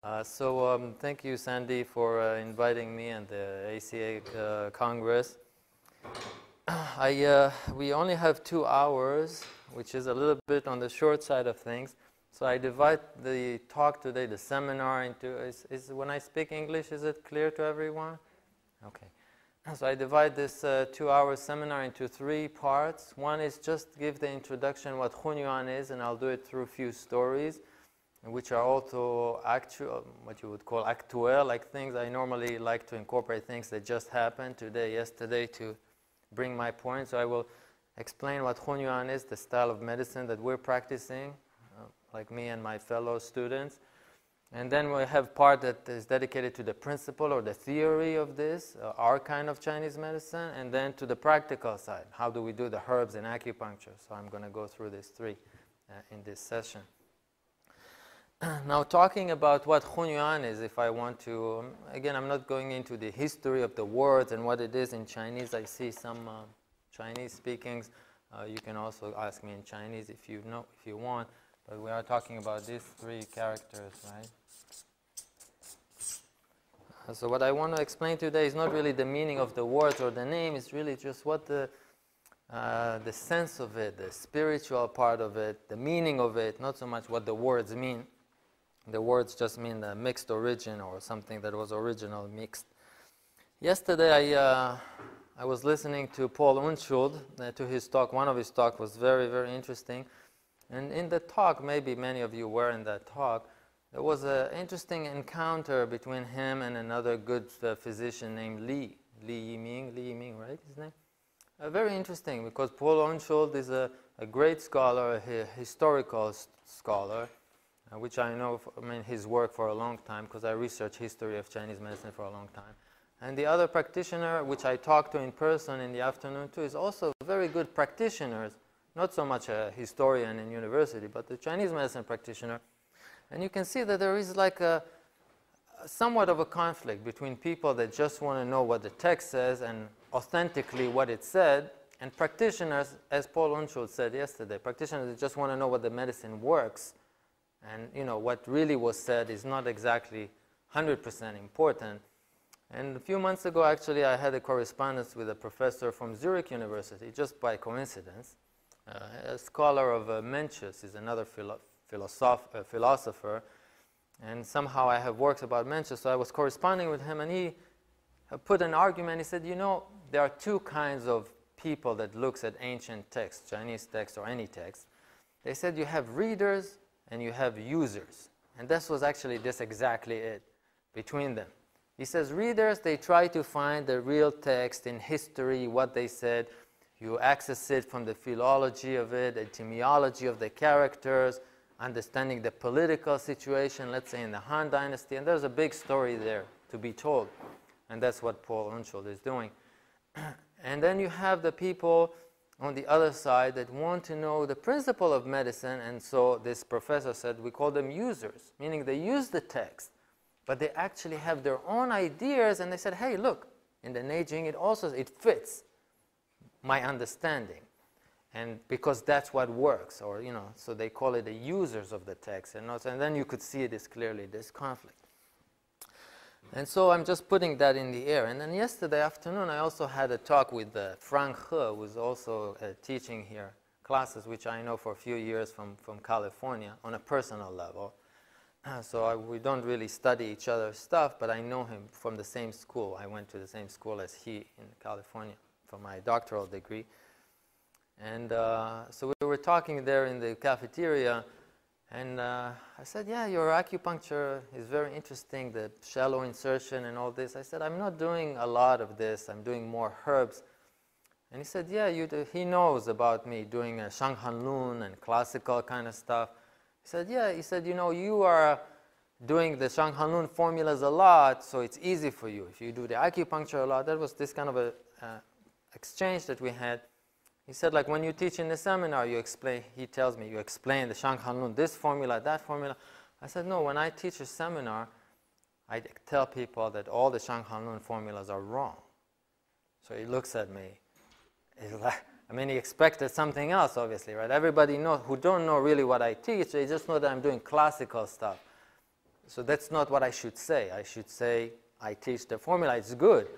Thank you, Sandy, for inviting me and the ACA Congress. We only have 2 hours, which is a little bit on the short side of things. So I divide the talk today, the seminar, into, when I speak English, is it clear to everyone? Okay. So I divide this 2-hour seminar into 3 parts. One is just give the introduction what Hunyuan is, and I'll do it through a few stories, which are also actual, what you would call actual, like things I normally like to incorporate things that just happened today, yesterday, to bring my point. So I will explain what Hunyuan is, the style of medicine that we're practicing, like me and my fellow students. And then we have part that is dedicated to the principle or the theory of this, our kind of Chinese medicine, and then to the practical side. How do we do the herbs in acupuncture? So I'm going to go through these 3 in this session. Now, talking about what Hunyuan is, if I want to, again, I'm not going into the history of the words and what it is in Chinese. I see some Chinese speakings. You can also ask me in Chinese if you know, if you want. But we are talking about these 3 characters, right? So what I want to explain today is not really the meaning of the words or the name. It's really just what the sense of it, the spiritual part of it, the meaning of it, not so much what the words mean. The words just mean the mixed origin or something that was original mixed. Yesterday I was listening to Paul Unschuld, to his talk. One of his talk was very, very interesting. And in the talk, maybe many of you were in that talk, there was an interesting encounter between him and another good physician named Li Yiming, right, his name? Very interesting, because Paul Unschuld is a great scholar, a historical scholar, which I know, his work for a long time, because I researched history of Chinese medicine for a long time. And the other practitioner, which I talked to in person in the afternoon too, is also very good practitioners, not so much a historian in university, but the Chinese medicine practitioner. And you can see that there is like somewhat of a conflict between people that just want to know what the text says and authentically what it said, and practitioners, as Paul Unschuld said yesterday, practitioners that just want to know what the medicine works. And what really was said is not exactly 100% important. And a few months ago, actually, I had a correspondence with a professor from Zurich University, just by coincidence. A scholar of Mencius is another philosopher, and somehow I have works about Mencius, so I was corresponding with him, and he put an argument. He said, there are 2 kinds of people that looks at ancient texts, Chinese text or any text. They said you have readers and you have users, and this was actually exactly it between them. He says readers, they try to find the real text in history, what they said. You access it from the philology of it, the etymology of the characters, understanding the political situation, let's say in the Han Dynasty, and there's a big story there to be told. And that's what Paul Unschuld is doing. And then you have the people on the other side that want to know the principle of medicine, and so this professor said we call them users, meaning they use the text, but they actually have their own ideas, and they said, hey, look, in the Neijing it fits my understanding, and because that's what works, or so they call it the users of the text, and then you could see this clearly, this conflict. And so I'm just putting that in the air. And then yesterday afternoon I also had a talk with Frank He, who's also teaching here classes, which I know for a few years from California on a personal level. So we don't really study each other's stuff, but I know him from the same school. I went to the same school as he in California for my doctoral degree. And so we were talking there in the cafeteria, and I said, yeah, your acupuncture is very interesting, the shallow insertion and all this. I said, I'm not doing a lot of this. I'm doing more herbs. And he said, yeah, you do. He knows about me doing Shanghanlun and classical kind of stuff. He said, yeah. He said, you are doing the Shanghanlun formulas a lot, so it's easy for you. If you do the acupuncture a lot, that was this kind of a exchange that we had. He said, like, when you teach in the seminar, he tells me, you explain the Shanghanlun, this formula, that formula. I said, no, when I teach a seminar, I tell people that all the Shanghanlun formulas are wrong. So he looks at me. He's like, he expected something else, obviously, right? Everybody who don't know really what I teach, they just know that I'm doing classical stuff. So that's not what I should say. I should say, I teach the formula, it's good.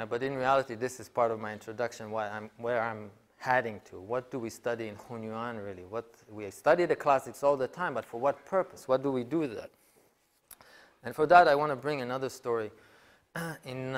But in reality, this is part of my introduction, where I'm heading to. What do we study in Hunyuan, really? We study the classics all the time, but for what purpose? What do we do with that? And for that, I want to bring another story. In